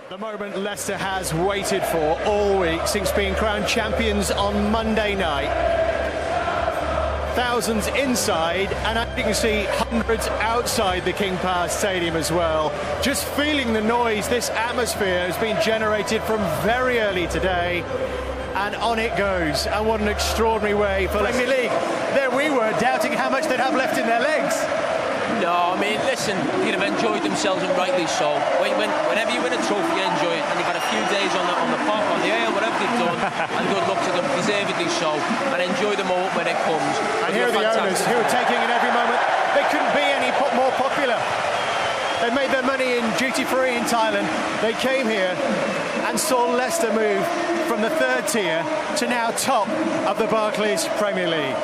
The moment Leicester has waited for all week since being crowned champions on Monday night. Thousands inside, and as you can see, hundreds outside the King Power Stadium as well. Just feeling the noise, this atmosphere has been generated from very early today, and on it goes. And what an extraordinary way for the Premier League. There we were, doubting how much they'd have left in their legs. No, I mean, listen, they'd have enjoyed themselves, and rightly so. Whenever you win a trophy, you enjoy it, and they've had a few days on the pot, on the air, whatever they've done, and good luck to them, deservedly so, and enjoy the moment when it comes. And here are the owners who are taking in every moment. They couldn't be any more popular. They made their money in duty-free in Thailand. They came here and saw Leicester move from the third tier to now top of the Barclays Premier League.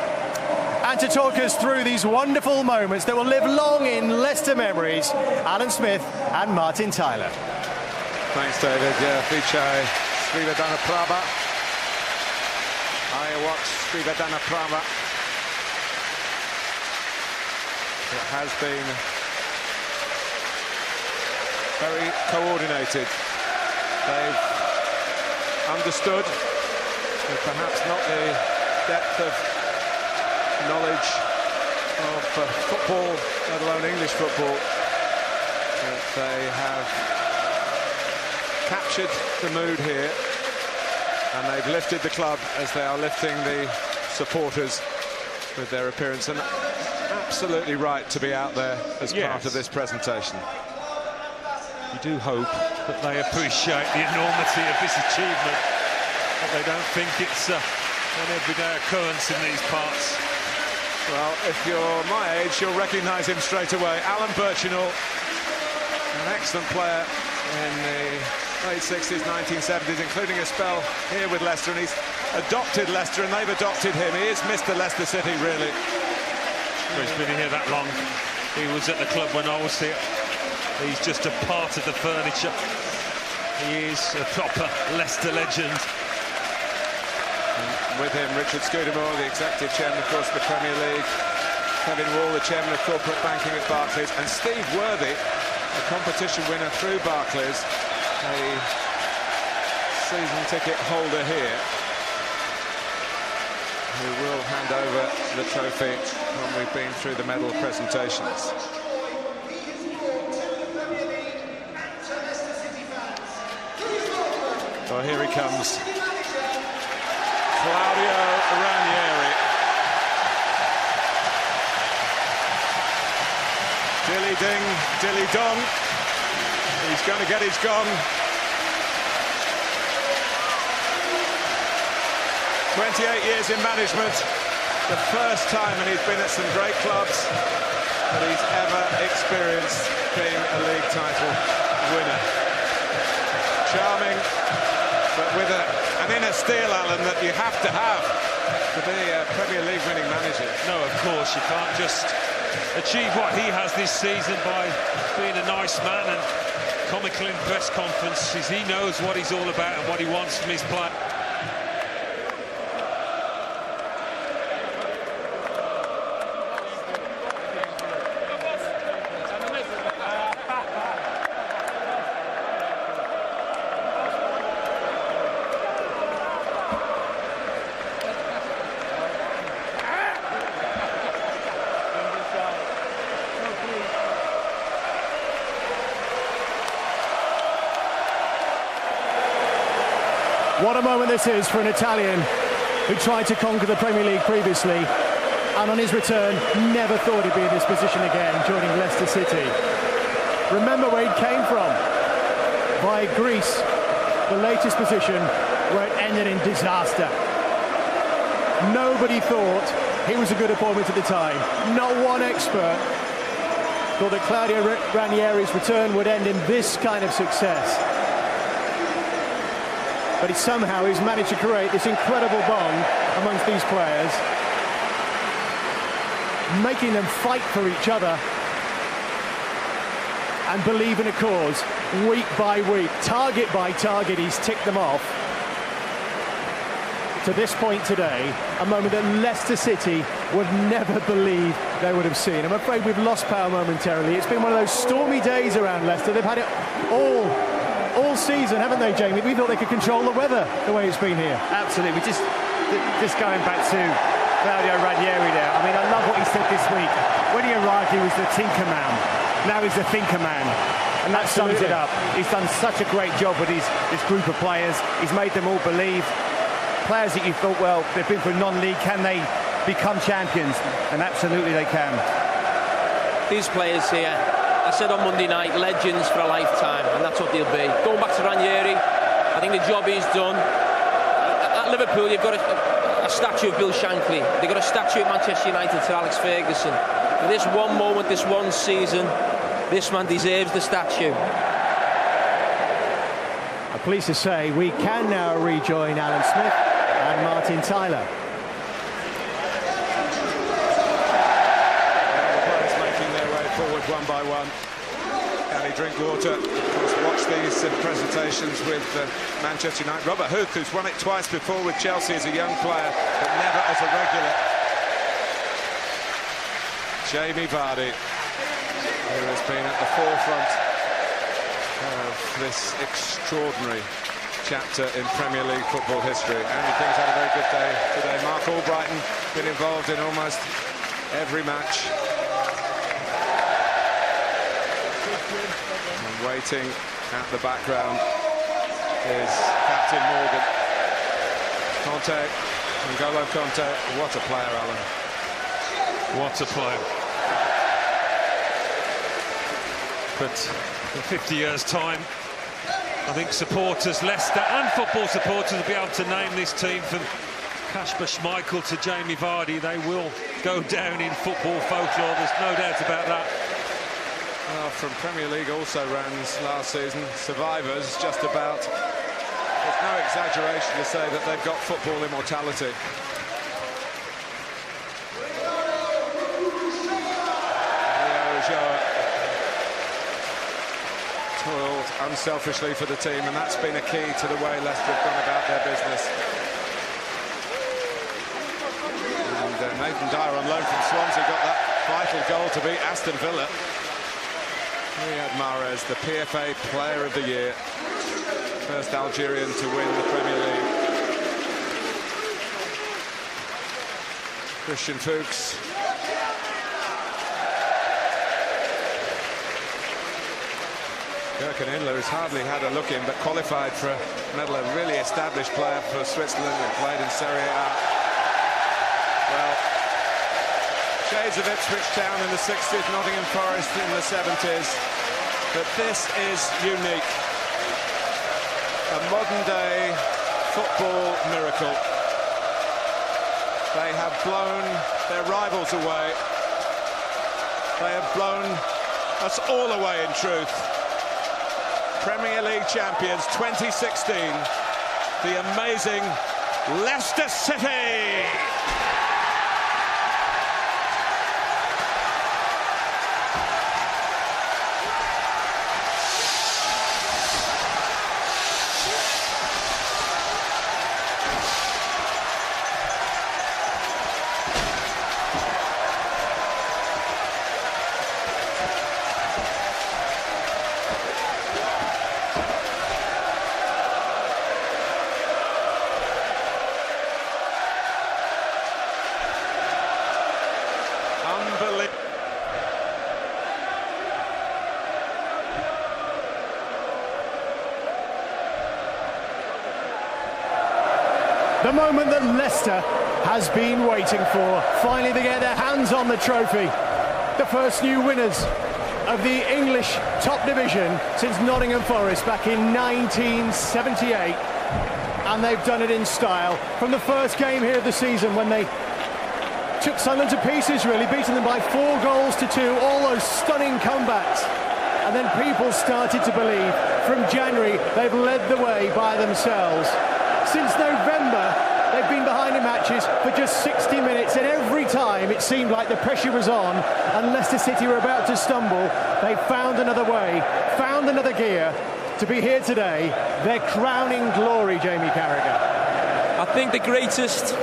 And to talk us through these wonderful moments that will live long in Leicester memories, Alan Smith and Martin Tyler. Thanks, David. Yeah, Vichai Srivedana Prabha. Ayawak Srivedana Prabha. It has been very coordinated. They've understood, with perhaps not the depth of knowledge of football, let alone English football, that they have captured the mood here, and they've lifted the club as they are lifting the supporters with their appearance, and absolutely right to be out there as part of this presentation. You do hope that they appreciate the enormity of this achievement, but they don't think it's an everyday occurrence in these parts. Well, if you're my age, you'll recognise him straight away. Alan Birchinall, an excellent player in the late 60s, 1970s, including a spell here with Leicester, and he's adopted Leicester, and they've adopted him. He is Mr. Leicester City, really. Well, he's been here that long. He was at the club when I was here. He's just a part of the furniture. He is a proper Leicester legend. With him, Richard Scudamore, the executive chairman, of course, of the Premier League. Kevin Wall, the chairman of corporate banking at Barclays. And Steve Worthy, a competition winner through Barclays, a season ticket holder here, who will hand over the trophy when we've been through the medal presentations. So here he comes. Claudio Ranieri. Dilly ding, dilly dong. He's going to get his gong. 28 years in management. The first time, and he's been at some great clubs, that he's ever experienced being a league title winner. Charming, but with an inner steel, Alan, that you have to have to be a Premier League winning manager. No, of course, you can't just achieve what he has this season by being a nice man and comical in press conferences. He knows what he's all about and what he wants from his play. What a moment this is for an Italian who tried to conquer the Premier League previously, and on his return never thought he'd be in this position again, joining Leicester City. Remember where he came from, by Greece, the latest position where it ended in disaster. Nobody thought he was a good appointment at the time. Not one expert thought that Claudio Ranieri's return would end in this kind of success. But he somehow has managed to create this incredible bond amongst these players, making them fight for each other and believe in a cause week by week. Target by target, he's ticked them off. To this point today, a moment that Leicester City would never believe they would have seen. I'm afraid we've lost power momentarily. It's been one of those stormy days around Leicester. They've had it all season, haven't they, Jamie? We thought they could control the weather the way it's been here. Absolutely. Just going back to Claudio Ranieri there. I mean, I love what he said this week. When he arrived, he was the tinker man. Now he's the thinker man. And that sums it up. He's done such a great job with this group of players. He's made them all believe. Players that you thought, well, they've been for non-league, can they become champions? And absolutely they can. These players here, I said on Monday night, legends for a lifetime, and that's what they'll be. Going back to Ranieri, I think the job he's done. At Liverpool, you've got a statue of Bill Shankly. They've got a statue at Manchester United to Alex Ferguson. For this one moment, this one season, this man deserves the statue. I'm pleased to say we can now rejoin Alan Smith and Martin Tyler. The players making their way forward one by one. Can he drink water? Just watch these presentations with Manchester United. Robert Huth, who's won it twice before with Chelsea as a young player, but never as a regular. Jamie Vardy, who has been at the forefront of this extraordinary chapter in Premier League football history. Andy King's had a very good day today. Mark Albrighton been involved in almost every match. And waiting at the background is Captain Morgan. Conte, N'Golo Conte. What a player, Alan. What a player. But in 50 years' time, I think supporters, Leicester and football supporters, will be able to name this team from Kasper Schmeichel to Jamie Vardy. They will go down in football folklore, there's no doubt about that. Well, from Premier League also runs last season, survivors just about. There's no exaggeration to say that they've got football immortality. Toiled unselfishly for the team, and that's been a key to the way Leicester have gone about their business. And Nathan Dyer on loan from Swansea got that vital goal to beat Aston Villa. Riyad Mahrez, the PFA Player of the Year, first Algerian to win the Premier League. Christian Fuchs. Gürkan Inler has hardly had a look in, but qualified for a medal, a really established player for Switzerland and played in Serie A. Well, shades of Ipswich Town in the 60s, Nottingham Forest in the 70s, but this is unique. A modern-day football miracle. They have blown their rivals away. They have blown us all away, in truth. Premier League champions 2016, the amazing Leicester City. The moment that Leicester has been waiting for. Finally they get their hands on the trophy. The first new winners of the English top division since Nottingham Forest back in 1978. And they've done it in style. From the first game here of the season when they took Sunderland to pieces, really, beating them by 4-2, all those stunning comebacks. And then people started to believe. From January, they've led the way by themselves. Since November, they've been behind in matches for just 60 minutes, and every time it seemed like the pressure was on and Leicester City were about to stumble, they found another way, found another gear to be here today. Their crowning glory, Jamie Carragher. I think the greatest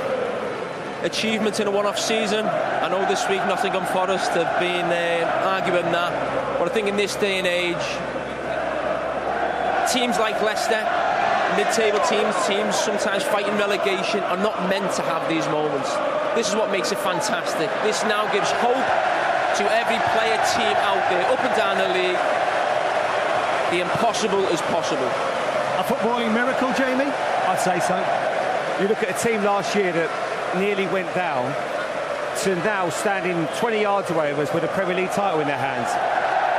achievement in a one-off season. I know this week Nottingham Forest have been arguing that, but I think in this day and age, teams like Leicester, mid-table teams sometimes fighting relegation, are not meant to have these moments. This is what makes it fantastic. This now gives hope to every player, team out there, up and down the league. The impossible is possible. A footballing miracle, Jamie? I'd say so. You look at a team last year that nearly went down to now standing 20 yards away of us with a Premier League title in their hands.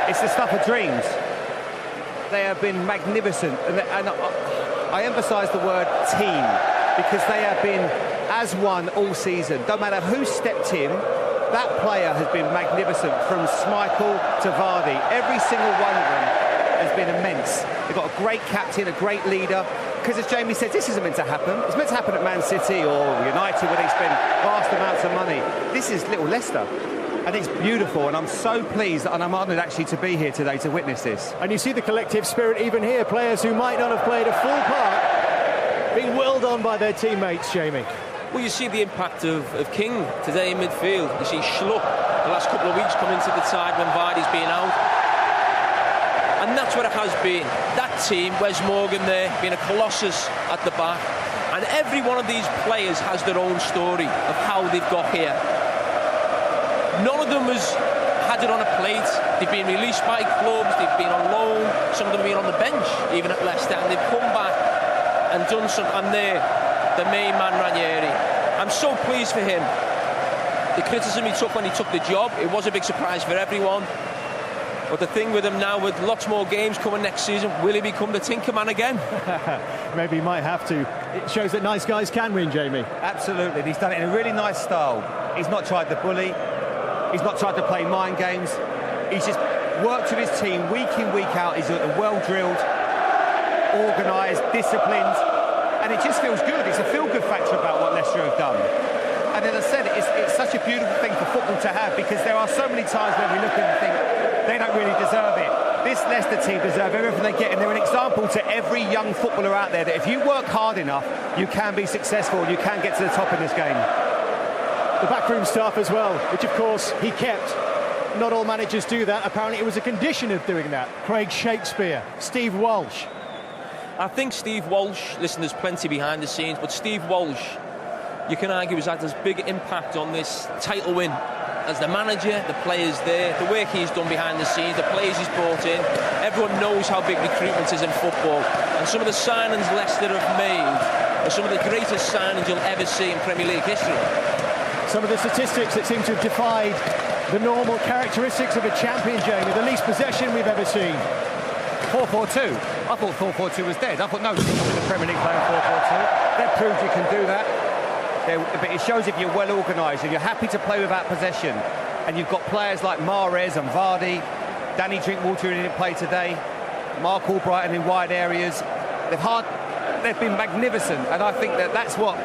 It's the stuff of dreams. They have been magnificent, and I emphasise the word team because they have been as one all season. Don't matter who stepped in, that player has been magnificent, from Schmeichel to Vardy. Every single one of them has been immense. They've got a great captain, a great leader. Because as Jamie said, this isn't meant to happen. It's meant to happen at Man City or United where they spend vast amounts of money. This is little Leicester. And it's beautiful, and I'm so pleased and I'm honoured actually to be here today to witness this. And you see the collective spirit even here. Players who might not have played a full part being whirled on by their teammates, Jamie. Well, you see the impact of King today in midfield. You see Schlupp the last couple of weeks coming to the side when Vardy's been out. And that's what it has been. That team, Wes Morgan there, being a colossus at the back. And every one of these players has their own story of how they've got here. None of them has had it on a plate. They've been released by clubs, they've been on loan, some of them have been on the bench, even at Leicester, and they've come back and done some. And there, the main man, Ranieri. I'm so pleased for him. The criticism he took when he took the job, it was a big surprise for everyone. But the thing with him now, with lots more games coming next season, will he become the Tinkerman again? Maybe he might have to. It shows that nice guys can win, Jamie. Absolutely, and he's done it in a really nice style. He's not tried to bully, he's not tried to play mind games. He's just worked with his team week in, week out. He's well-drilled, organised, disciplined, and it just feels good. It's a feel-good factor about what Leicester have done. And as I said, it's such a beautiful thing for football to have, because there are so many times when we look and think they don't really deserve it. This Leicester team deserve everything they get, and they're an example to every young footballer out there that if you work hard enough, you can be successful and you can get to the top in this game. The backroom staff as well, which of course he kept. Not all managers do that. Apparently it was a condition of doing that. Craig Shakespeare, Steve Walsh. I think Steve Walsh, listen, there's plenty behind the scenes, but Steve Walsh, you can argue, has had as big impact on this title win as the manager, the players there, the work he's done behind the scenes, the players he's brought in. Everyone knows how big recruitment is in football, and some of the signings Leicester have made are some of the greatest signings you'll ever see in Premier League history. Some of the statistics that seem to have defied the normal characteristics of a champion, Jamie. The least possession we've ever seen. 4-4-2. I thought 4-4-2 was dead. I thought no, the Premier League playing 4-4-2. That proves you can do that. But it shows if you're well organised, if you're happy to play without possession, and you've got players like Mahrez and Vardy, Danny Drinkwater who didn't play today, Mark Albrighton in wide areas. They've been magnificent, and I think that's what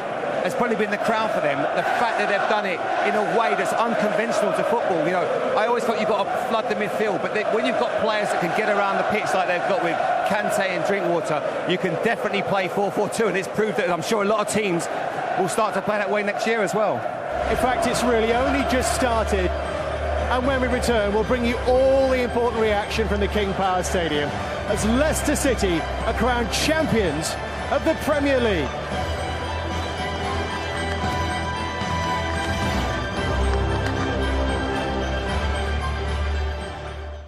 has probably been the crown for them. The fact that they've done it in a way that's unconventional to football. You know, I always thought you've got to flood the midfield, but when you've got players that can get around the pitch like they've got with Kante and Drinkwater, you can definitely play 4-4-2, and it's proved that I'm sure a lot of teams will start to play that way next year as well. In fact, it's really only just started, and when we return, we'll bring you all the important reaction from the King Power Stadium as Leicester City are crowned champions of the Premier League.